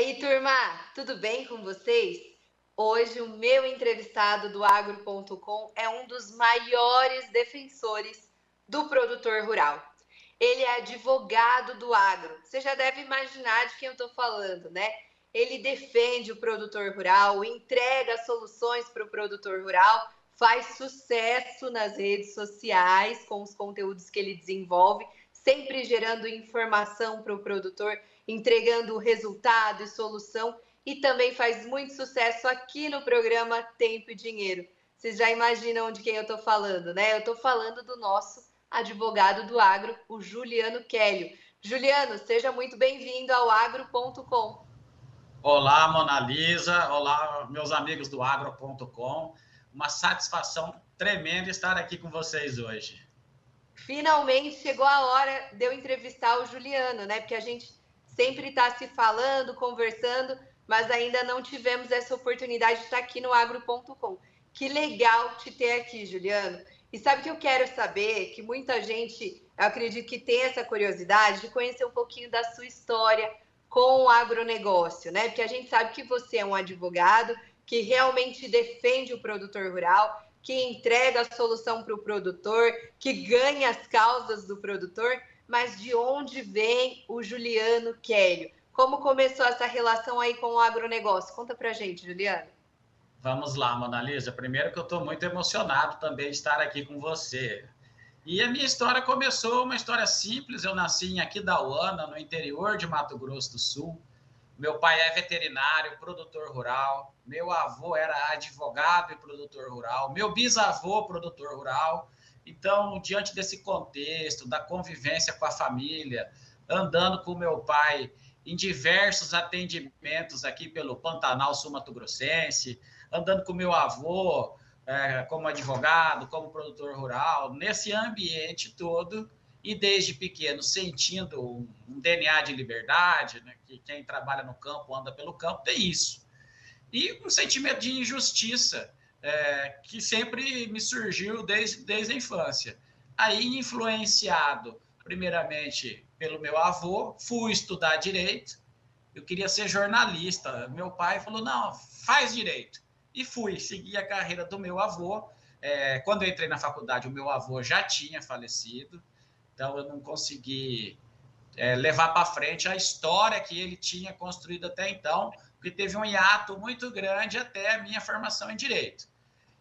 aí, turma, tudo bem com vocês? Hoje o meu entrevistado do Agro.com é um dos maiores defensores do produtor rural. Ele é advogado do agro. Você já deve imaginar de quem eu estou falando, né? Ele defende o produtor rural, entrega soluções para o produtor rural, faz sucesso nas redes sociais com os conteúdos que ele desenvolve, sempre gerando informação para o produtor, entregando resultado e solução, e também faz muito sucesso aqui no programa Tempo e Dinheiro. Vocês já imaginam de quem eu estou falando, né? Eu estou falando do nosso advogado do agro, o Juliano Quélio. Juliano, seja muito bem-vindo ao Agro.com. Olá, Mona Lisa. Olá, meus amigos do Agro.com. Uma satisfação tremenda estar aqui com vocês hoje. Finalmente chegou a hora de eu entrevistar o Juliano, né? Porque a gente sempre está se falando, conversando, mas ainda não tivemos essa oportunidade de estar aqui no Agro.com. Que legal te ter aqui, Juliano. E sabe o que eu quero saber? Que muita gente, eu acredito que tem essa curiosidade de conhecer um pouquinho da sua história com o agronegócio, né? Porque a gente sabe que você é um advogado que realmente defende o produtor rural, que entrega a solução para o produtor, que ganha as causas do produtor, mas de onde vem o Juliano Quélio? Como começou essa relação aí com o agronegócio? Conta pra gente, Juliano. Vamos lá, Mona Lisa. Primeiro que eu estou muito emocionado também de estar aqui com você. E a minha história começou uma história simples. Eu nasci em Aquidauana, no interior de Mato Grosso do Sul. Meu pai é veterinário, produtor rural. Meu avô era advogado e produtor rural. Meu bisavô, produtor rural. Então, diante desse contexto, da convivência com a família, andando com meu pai em diversos atendimentos aqui pelo Pantanal Sul-Mato-Grossense, andando com meu avô como advogado, como produtor rural, nesse ambiente todo, e desde pequeno sentindo um DNA de liberdade, né, que quem trabalha no campo, anda pelo campo, tem isso. E um sentimento de injustiça que sempre me surgiu desde a infância. Aí, influenciado, primeiramente, pelo meu avô, fui estudar Direito. Eu queria ser jornalista. Meu pai falou, não, faz Direito. E fui, segui a carreira do meu avô. Quando eu entrei na faculdade, o meu avô já tinha falecido, então eu não consegui levar para frente a história que ele tinha construído até então, porque teve um hiato muito grande até a minha formação em Direito.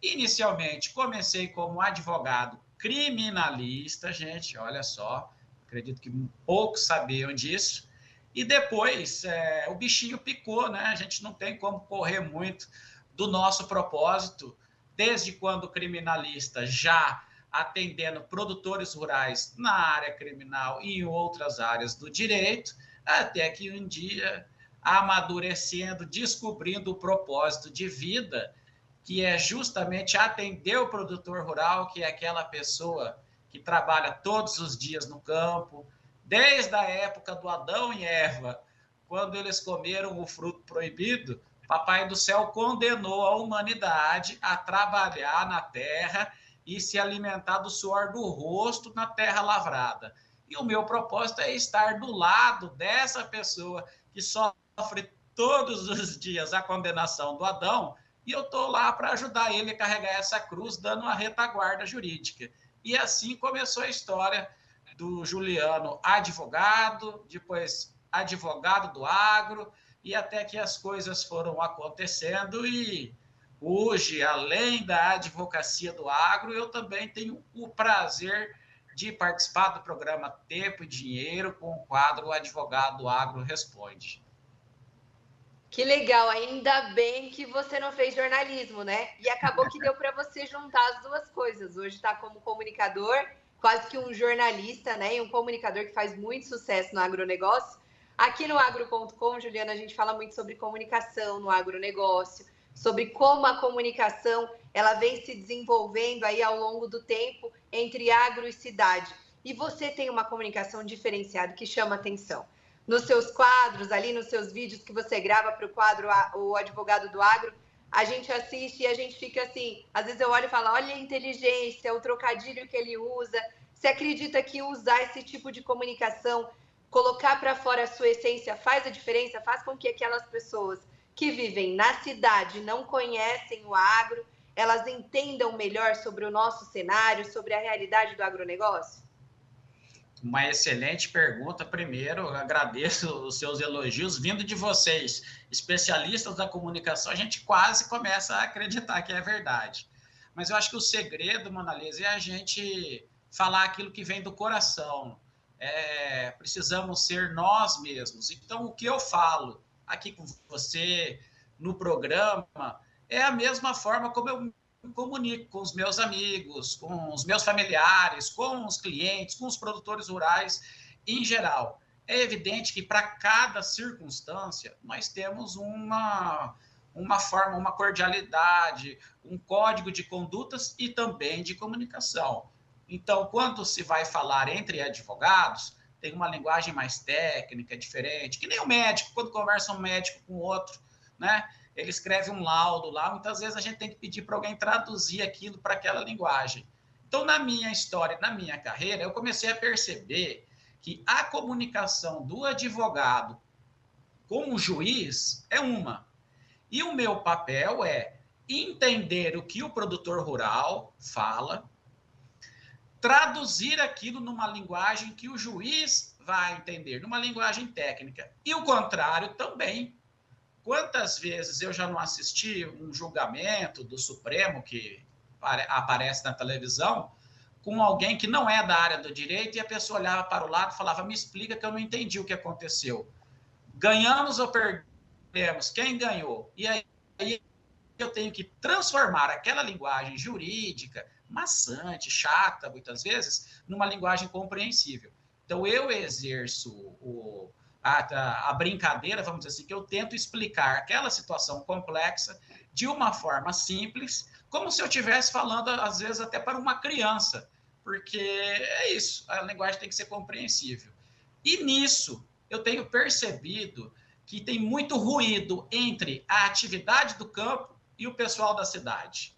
Inicialmente, comecei como advogado criminalista, gente, olha só, acredito que poucos sabiam disso, e depois o bichinho picou, né? A gente não tem como correr muito do nosso propósito, desde quando criminalista, já atendendo produtores rurais na área criminal e em outras áreas do direito, até que um dia, amadurecendo, descobrindo o propósito de vida, que é justamente atender o produtor rural, que é aquela pessoa que trabalha todos os dias no campo, desde a época do Adão e Eva, quando eles comeram o fruto proibido, Papai do Céu condenou a humanidade a trabalhar na terra e se alimentar do suor do rosto na terra lavrada. E o meu propósito é estar do lado dessa pessoa que sofre todos os dias a condenação do Adão, e eu estou lá para ajudar ele a carregar essa cruz, dando uma retaguarda jurídica. E assim começou a história do Juliano advogado, depois advogado do agro, e até que as coisas foram acontecendo e hoje, além da advocacia do agro, eu também tenho o prazer de participar do programa Tempo e Dinheiro com o quadro O Advogado do Agro Responde. Que legal, ainda bem que você não fez jornalismo, né? E acabou que deu para você juntar as duas coisas. Hoje está como comunicador, quase que um jornalista, né? E um comunicador que faz muito sucesso no agronegócio. Aqui no Agro.com, Juliana, a gente fala muito sobre comunicação no agronegócio, sobre como a comunicação ela vem se desenvolvendo aí ao longo do tempo entre agro e cidade. E você tem uma comunicação diferenciada que chama atenção. Nos seus quadros, ali nos seus vídeos que você grava para o quadro O Advogado do Agro, a gente assiste e a gente fica assim, às vezes eu olho e falo, olha a inteligência, o trocadilho que ele usa. Você acredita que usar esse tipo de comunicação colocar para fora a sua essência faz a diferença, faz com que aquelas pessoas que vivem na cidade, não conhecem o agro, elas entendam melhor sobre o nosso cenário, sobre a realidade do agronegócio? Uma excelente pergunta. Primeiro, eu agradeço os seus elogios. Vindo de vocês, especialistas da comunicação, a gente quase começa a acreditar que é verdade. Mas eu acho que o segredo, Mona Lisa, é a gente falar aquilo que vem do coração. Precisamos ser nós mesmos. Então, o que eu falo aqui com você, no programa, é a mesma forma como eu me comunico com os meus amigos, com os meus familiares, com os clientes, com os produtores rurais em geral. É evidente que para cada circunstância nós temos uma forma, uma cordialidade, um código de condutas e também de comunicação. Então, quando se vai falar entre advogados, tem uma linguagem mais técnica, diferente, que nem o médico, quando conversa um médico com o outro, né? Ele escreve um laudo lá, muitas vezes a gente tem que pedir para alguém traduzir aquilo para aquela linguagem. Então, na minha história, na minha carreira, eu comecei a perceber que a comunicação do advogado com o juiz é uma. E o meu papel é entender o que o produtor rural fala, traduzir aquilo numa linguagem que o juiz vai entender, numa linguagem técnica. E o contrário também. Quantas vezes eu já não assisti um julgamento do Supremo que aparece na televisão com alguém que não é da área do direito e a pessoa olhava para o lado e falava, me explica que eu não entendi o que aconteceu. Ganhamos ou perdemos? Quem ganhou? E aí eu tenho que transformar aquela linguagem jurídica, maçante, chata, muitas vezes, numa linguagem compreensível. Então, eu exerço a brincadeira, vamos dizer assim, que eu tento explicar aquela situação complexa de uma forma simples, como se eu estivesse falando, às vezes, até para uma criança, porque é isso, a linguagem tem que ser compreensível. E nisso, eu tenho percebido que tem muito ruído entre a atividade do campo e o pessoal da cidade.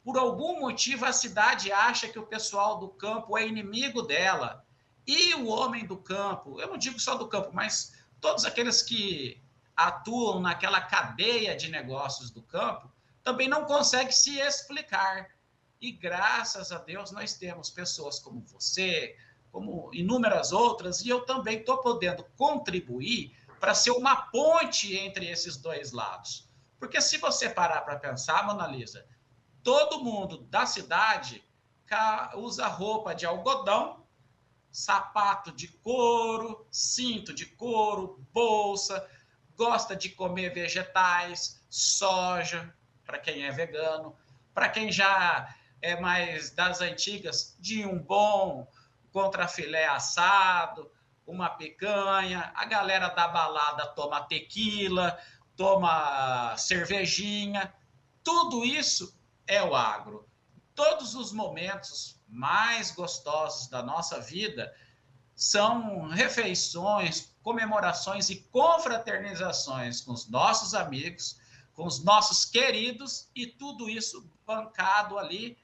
Por algum motivo, a cidade acha que o pessoal do campo é inimigo dela, e o homem do campo, eu não digo só do campo, mas todos aqueles que atuam naquela cadeia de negócios do campo, também não conseguem se explicar. E graças a Deus nós temos pessoas como você, como inúmeras outras, e eu também estou podendo contribuir para ser uma ponte entre esses dois lados. Porque se você parar para pensar, Mona Lisa, todo mundo da cidade usa roupa de algodão, sapato de couro, cinto de couro, bolsa, gosta de comer vegetais, soja, para quem é vegano, para quem já é mais das antigas, de um bom contrafilé assado, uma picanha, a galera da balada toma tequila, toma cervejinha, tudo isso é o agro. Todos os momentos mais gostosos da nossa vida são refeições, comemorações e confraternizações com os nossos amigos, com os nossos queridos, e tudo isso bancado ali,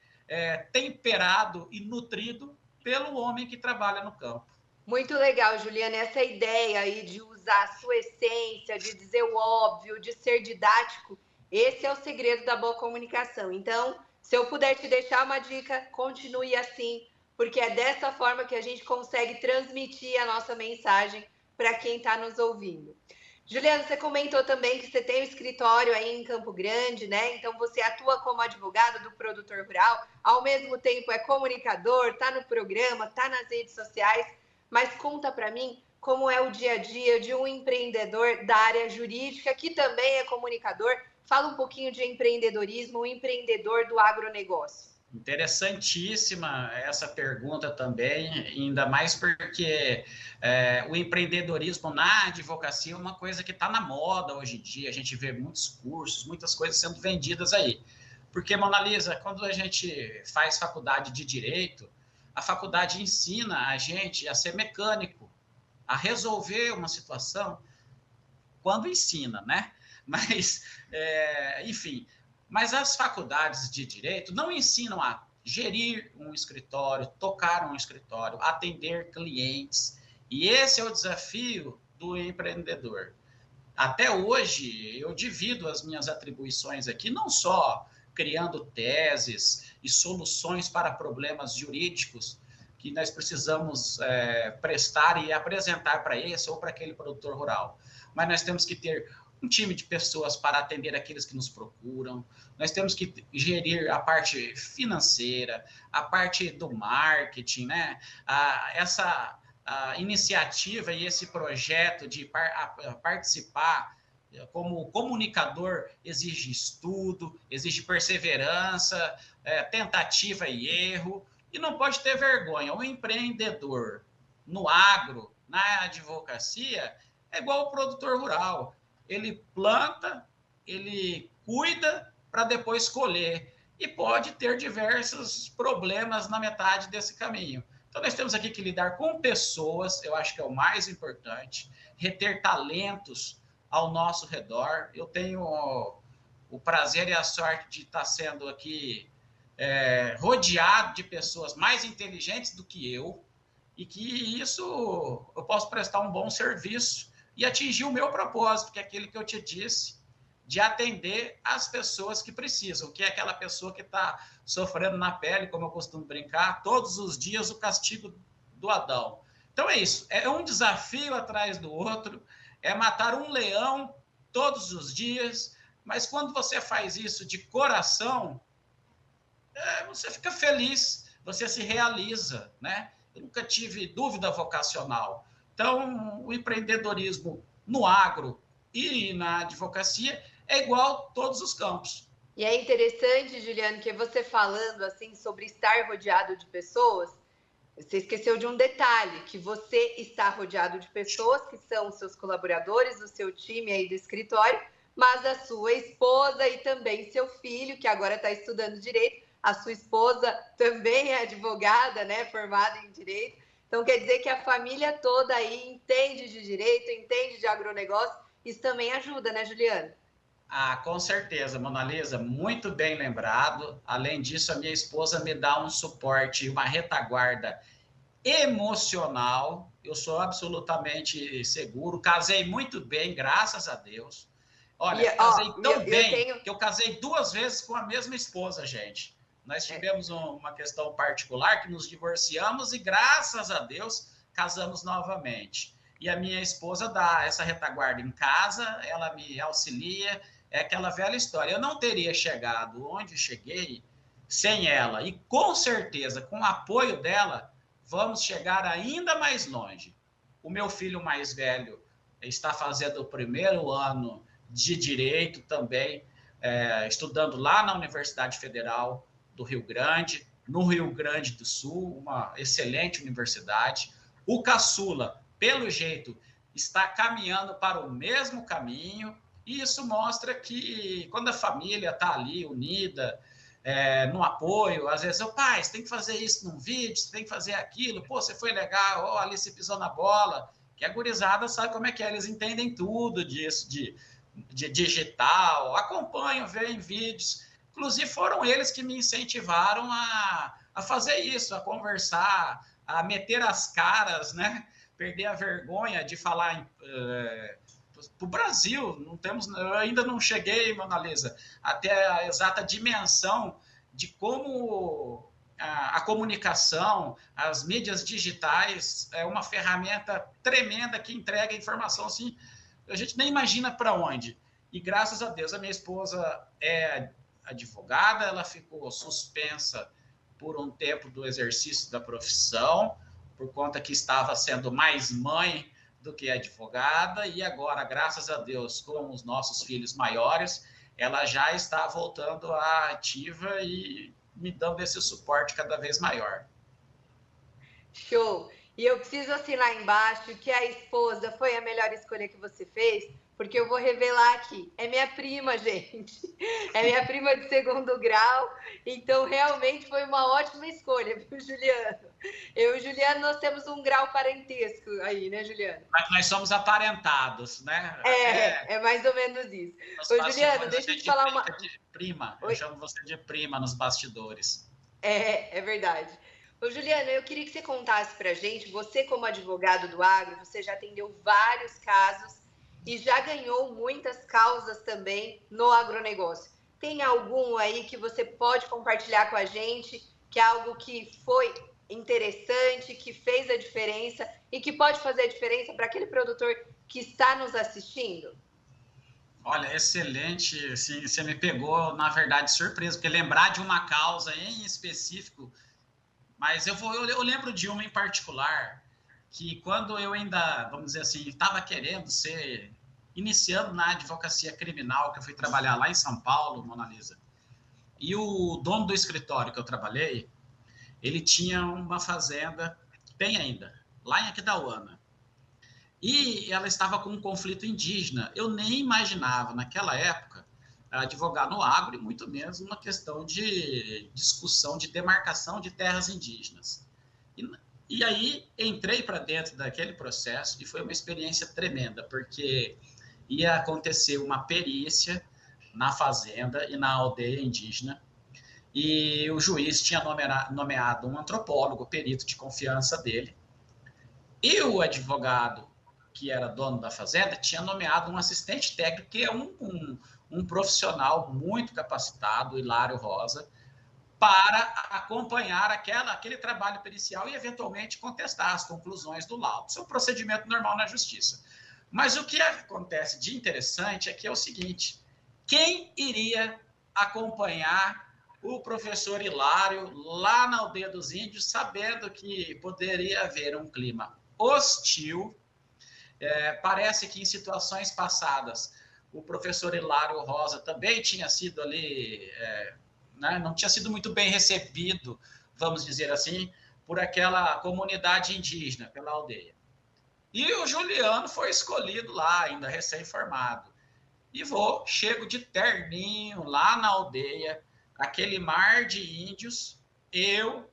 temperado e nutrido pelo homem que trabalha no campo. Muito legal, Juliana, essa ideia aí de usar a sua essência, de dizer o óbvio, de ser didático, esse é o segredo da boa comunicação. Então, se eu puder te deixar uma dica, continue assim, porque é dessa forma que a gente consegue transmitir a nossa mensagem para quem está nos ouvindo. Juliana, você comentou também que você tem um escritório aí em Campo Grande, né? Então você atua como advogado do produtor rural, ao mesmo tempo é comunicador, está no programa, está nas redes sociais, mas conta para mim como é o dia a dia de um empreendedor da área jurídica, que também é comunicador. Fala um pouquinho de empreendedorismo, o empreendedor do agronegócio. Interessantíssima essa pergunta também, ainda mais porque o empreendedorismo na advocacia é uma coisa que está na moda hoje em dia, a gente vê muitos cursos, muitas coisas sendo vendidas aí. Porque, Mona Lisa, quando a gente faz faculdade de Direito, a faculdade ensina a gente a ser mecânico, a resolver uma situação, quando ensina, né? Mas, enfim... Mas as faculdades de direito não ensinam a gerir um escritório, tocar um escritório, atender clientes. E esse é o desafio do empreendedor. Até hoje, eu divido as minhas atribuições aqui, não só criando teses e soluções para problemas jurídicos que nós precisamos prestar e apresentar para esse ou para aquele produtor rural, mas nós temos que ter um time de pessoas para atender aqueles que nos procuram, nós temos que gerir a parte financeira, a parte do marketing, né? Essa iniciativa e esse projeto de participar como comunicador exige estudo, exige perseverança, tentativa e erro, e não pode ter vergonha. O empreendedor no agro, na advocacia, é igual o produtor rural. Ele planta, ele cuida para depois colher, e pode ter diversos problemas na metade desse caminho. Então, nós temos aqui que lidar com pessoas, eu acho que é o mais importante, reter talentos ao nosso redor. Eu tenho o prazer e a sorte de estar sendo aqui rodeado de pessoas mais inteligentes do que eu, e que isso eu posso prestar um bom serviço e atingir o meu propósito, que é aquele que eu te disse, de atender as pessoas que precisam, que é aquela pessoa que está sofrendo na pele, como eu costumo brincar, todos os dias o castigo do Adão. Então é isso, é um desafio atrás do outro, é matar um leão todos os dias, mas quando você faz isso de coração, você fica feliz, você se realiza, né? Eu nunca tive dúvida vocacional. Então, o empreendedorismo no agro e na advocacia é igual todos os campos. E é interessante, Juliano, que você falando assim sobre estar rodeado de pessoas, você esqueceu de um detalhe, que você está rodeado de pessoas que são seus colaboradores, do seu time aí do escritório, mas a sua esposa e também seu filho, que agora está estudando direito, a sua esposa também é advogada, né, formada em direito. Então quer dizer que a família toda aí entende de direito, entende de agronegócio, isso também ajuda, né, Juliano? Com certeza, Mona Lisa, muito bem lembrado. Além disso, a minha esposa me dá um suporte, uma retaguarda emocional. Eu sou absolutamente seguro. Casei muito bem, graças a Deus. Olha, casei tão bem que eu casei 2 vezes com a mesma esposa, gente. Nós tivemos uma questão particular que nos divorciamos e, graças a Deus, casamos novamente. E a minha esposa dá essa retaguarda em casa, ela me auxilia. É aquela velha história. Eu não teria chegado onde cheguei sem ela. E, com certeza, com o apoio dela, vamos chegar ainda mais longe. O meu filho mais velho está fazendo o 1º ano de Direito também, estudando lá na Universidade Federal do Rio Grande, no Rio Grande do Sul, uma excelente universidade. O caçula, pelo jeito, está caminhando para o mesmo caminho, e isso mostra que quando a família está ali unida, no apoio, às vezes, pai, você tem que fazer isso num vídeo, você tem que fazer aquilo, pô, você foi legal, ali você pisou na bola, que a gurizada sabe como é que é, eles entendem tudo disso, de digital, acompanham, veem vídeos, inclusive foram eles que me incentivaram a fazer isso, a conversar, a meter as caras, né? Perder a vergonha de falar para o Brasil. Eu ainda não cheguei, Mona Lisa, até a exata dimensão de como a comunicação, as mídias digitais é uma ferramenta tremenda que entrega informação assim, a gente nem imagina para onde. E graças a Deus a minha esposa é advogada, ela ficou suspensa por um tempo do exercício da profissão, por conta que estava sendo mais mãe do que advogada, e agora, graças a Deus, com os nossos filhos maiores, ela já está voltando à ativa e me dando esse suporte cada vez maior. Show! E eu preciso assinar embaixo que a esposa foi a melhor escolha que você fez, porque eu vou revelar aqui. É minha prima, gente. É minha prima de 2º grau. Então, realmente foi uma ótima escolha, viu, Juliano? Eu e o Juliano, nós temos um grau parentesco aí, né, Juliano? Nós somos aparentados, né? É mais ou menos isso. Ô, Juliano, deixa eu te falar uma... De prima. Eu chamo você de prima nos bastidores. É verdade. Ô, Juliana, eu queria que você contasse pra gente, você como advogado do agro, você já atendeu vários casos e já ganhou muitas causas também no agronegócio. Tem algum aí que você pode compartilhar com a gente, que é algo que foi interessante, que fez a diferença e que pode fazer a diferença para aquele produtor que está nos assistindo? Olha, excelente. Assim, você me pegou, na verdade, surpresa, porque lembrar de uma causa em específico, mas eu lembro de uma em particular, que quando eu ainda, vamos dizer assim, estava querendo ser, iniciando na advocacia criminal, que eu fui trabalhar lá em São Paulo, Mona Lisa, e o dono do escritório que eu trabalhei, ele tinha uma fazenda, tem ainda, lá em Aquidauana. E ela estava com um conflito indígena. Eu nem imaginava, naquela época, advogar no agro e muito menos uma questão de discussão de demarcação de terras indígenas. E aí entrei para dentro daquele processo e foi uma experiência tremenda, porque ia acontecer uma perícia na fazenda e na aldeia indígena, e o juiz tinha nomeado um antropólogo, perito de confiança dele, e o advogado, que era dono da fazenda, tinha nomeado um assistente técnico, que é um profissional muito capacitado, Hilário Rosa, para acompanhar aquele trabalho pericial e, eventualmente, contestar as conclusões do laudo. Isso é um procedimento normal na justiça. Mas o que acontece de interessante é que é o seguinte: quem iria acompanhar o professor Hilário lá na aldeia dos índios, sabendo que poderia haver um clima hostil? Parece que em situações passadas o professor Hilário Rosa também tinha sido ali, né, não tinha sido muito bem recebido, vamos dizer assim, por aquela comunidade indígena, pela aldeia. E o Juliano foi escolhido lá, ainda recém-formado. E chego de terninho lá na aldeia, aquele mar de índios, eu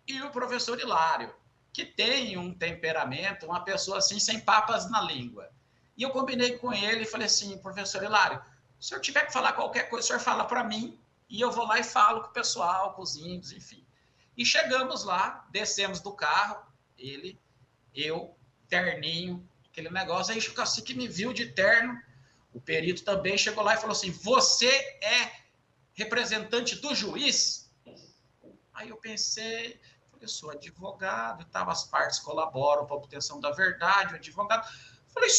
e o professor Hilário, que tem um temperamento, uma pessoa assim, sem papas na língua. E eu combinei com ele e falei assim: professor Hilário, se o senhor tiver que falar qualquer coisa, o senhor fala para mim, e eu vou lá e falo com o pessoal, com os índios, enfim. E chegamos lá, descemos do carro, ele, eu, terninho, aquele negócio. Aí o cacique me viu de terno, o perito também chegou lá e falou assim: você é representante do juiz? Aí eu pensei, eu sou advogado, as partes colaboram para a obtenção da verdade, o advogado. Falei,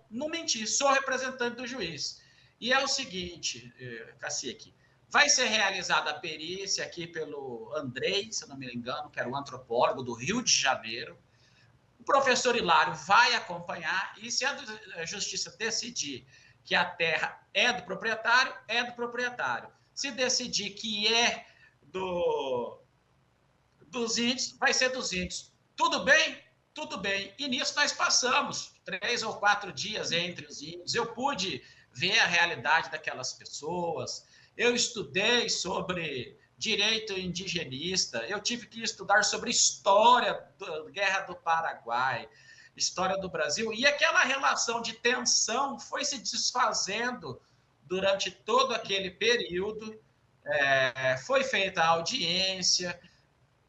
não menti, sou representante do juiz. E é o seguinte, cacique, vai ser realizada a perícia aqui pelo Andrei, se eu não me engano, que era o antropólogo do Rio de Janeiro. O professor Hilário vai acompanhar, e se a justiça decidir que a terra é do proprietário, é do proprietário. Se decidir que é dos índios, vai ser dos índios. Tudo bem? Tudo bem. E nisso nós passamos 3 ou 4 dias entre os índios. Eu pude ver a realidade daquelas pessoas. Eu estudei sobre direito indigenista. Eu tive que estudar sobre história da Guerra do Paraguai, história do Brasil. E aquela relação de tensão foi se desfazendo durante todo aquele período. Foi feita a audiência,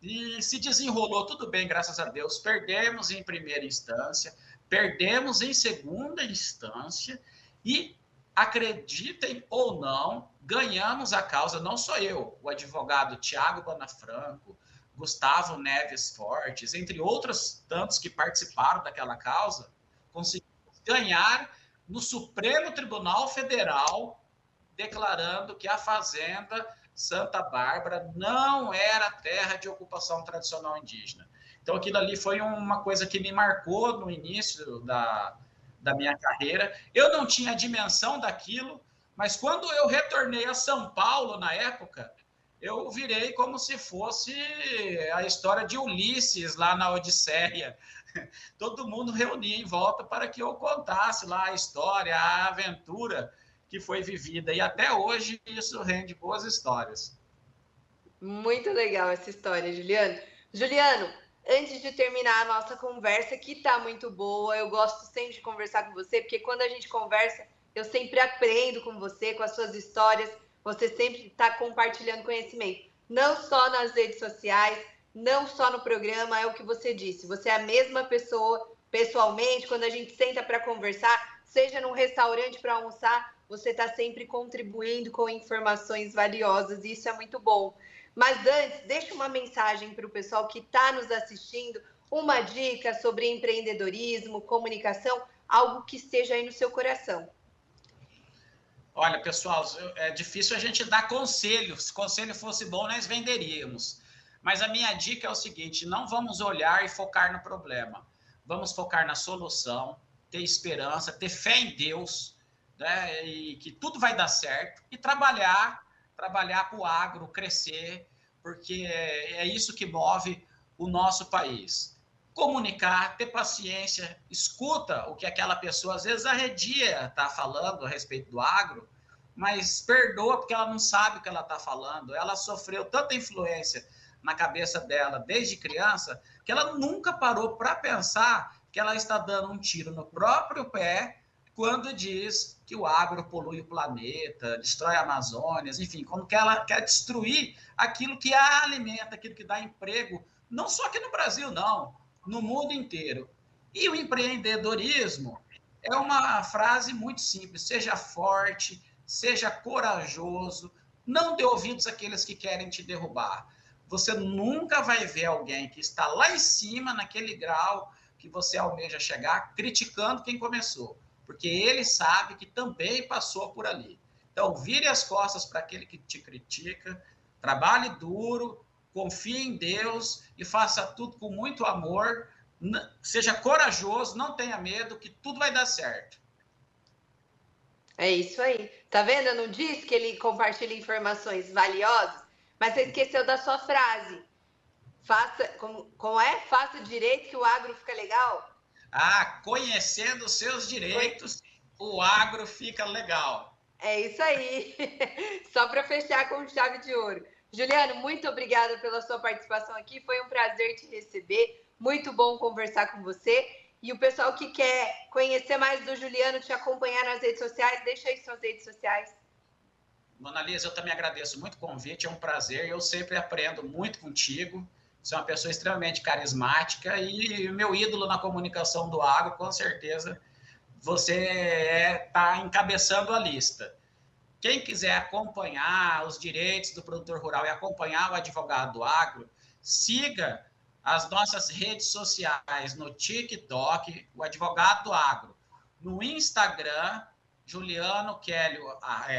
e se desenrolou tudo bem, graças a Deus. Perdemos em primeira instância, perdemos em segunda instância e, acreditem ou não, ganhamos a causa. Não sou eu, o advogado Tiago Bonafranco, Gustavo Neves Fortes, entre outros tantos que participaram daquela causa, conseguimos ganhar no Supremo Tribunal Federal, declarando que a fazenda Santa Bárbara não era terra de ocupação tradicional indígena. Então, aquilo ali foi uma coisa que me marcou no início da minha carreira. Eu não tinha dimensão daquilo, mas quando eu retornei a São Paulo, na época, eu virei como se fosse a história de Ulisses lá na Odisseia. Todo mundo reunia em volta para que eu contasse lá a história, a aventura que foi vivida. E até hoje isso rende boas histórias. Muito legal essa história, Juliano. Juliano, antes de terminar a nossa conversa, que está muito boa, eu gosto sempre de conversar com você, porque quando a gente conversa, eu sempre aprendo com você, com as suas histórias, você sempre está compartilhando conhecimento, não só nas redes sociais, não só no programa, é o que você disse. Você é a mesma pessoa pessoalmente, quando a gente senta para conversar, seja num restaurante para almoçar, você está sempre contribuindo com informações valiosas e isso é muito bom. Mas antes, deixa uma mensagem para o pessoal que está nos assistindo, uma dica sobre empreendedorismo, comunicação, algo que esteja aí no seu coração. Olha, pessoal, é difícil a gente dar conselho. Se conselho fosse bom, nós venderíamos. Mas a minha dica é o seguinte: não vamos olhar e focar no problema. Vamos focar na solução, ter esperança, ter fé em Deus, né? E que tudo vai dar certo. E trabalhar para o agro crescer, porque é isso que move o nosso país. Comunicar, ter paciência, escuta o que aquela pessoa às vezes arredia está falando a respeito do agro, mas perdoa porque ela não sabe o que ela está falando. Ela sofreu tanta influência na cabeça dela desde criança que ela nunca parou para pensar que ela está dando um tiro no próprio pé quando diz que o agro polui o planeta, destrói a Amazônia, enfim, como que ela quer destruir aquilo que a alimenta, aquilo que dá emprego, não só aqui no Brasil, não, no mundo inteiro. E o empreendedorismo é uma frase muito simples: seja forte, seja corajoso, não dê ouvidos àqueles que querem te derrubar. Você nunca vai ver alguém que está lá em cima, naquele grau que você almeja chegar, criticando quem começou, porque ele sabe que também passou por ali. Então, vire as costas para aquele que te critica, trabalhe duro, confie em Deus e faça tudo com muito amor, seja corajoso, não tenha medo, que tudo vai dar certo. É isso aí. Tá vendo? Eu não disse que ele compartilha informações valiosas, mas você esqueceu da sua frase. Faça, como é? Faça direito que o agro fica legal? Conhecendo os seus direitos, o agro fica legal. É isso aí. Só para fechar com chave de ouro. Juliano, muito obrigada pela sua participação aqui. Foi um prazer te receber. Muito bom conversar com você. E o pessoal que quer conhecer mais do Juliano, te acompanhar nas redes sociais, deixa aí suas redes sociais. Mona Lisa, eu também agradeço muito o convite, é um prazer. Eu sempre aprendo muito contigo. Você é uma pessoa extremamente carismática e meu ídolo na comunicação do agro, com certeza, você está encabeçando a lista. Quem quiser acompanhar os direitos do produtor rural e acompanhar o advogado do agro, siga as nossas redes sociais no TikTok, o advogado do agro, no Instagram, Juliano Quélio,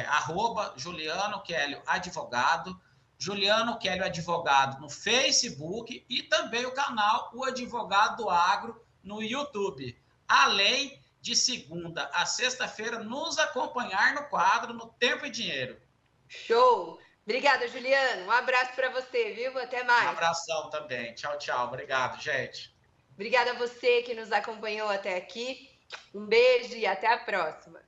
arroba Juliano Quélio Advogado, Juliano Quélio Advogado no Facebook e também o canal O Advogado do Agro no YouTube. Além de segunda a sexta-feira, nos acompanhar no quadro No Tempo e Dinheiro. Show! Obrigada, Juliano. Um abraço para você, viu? Até mais. Um abração também. Tchau, tchau. Obrigado, gente. Obrigada a você que nos acompanhou até aqui. Um beijo e até a próxima.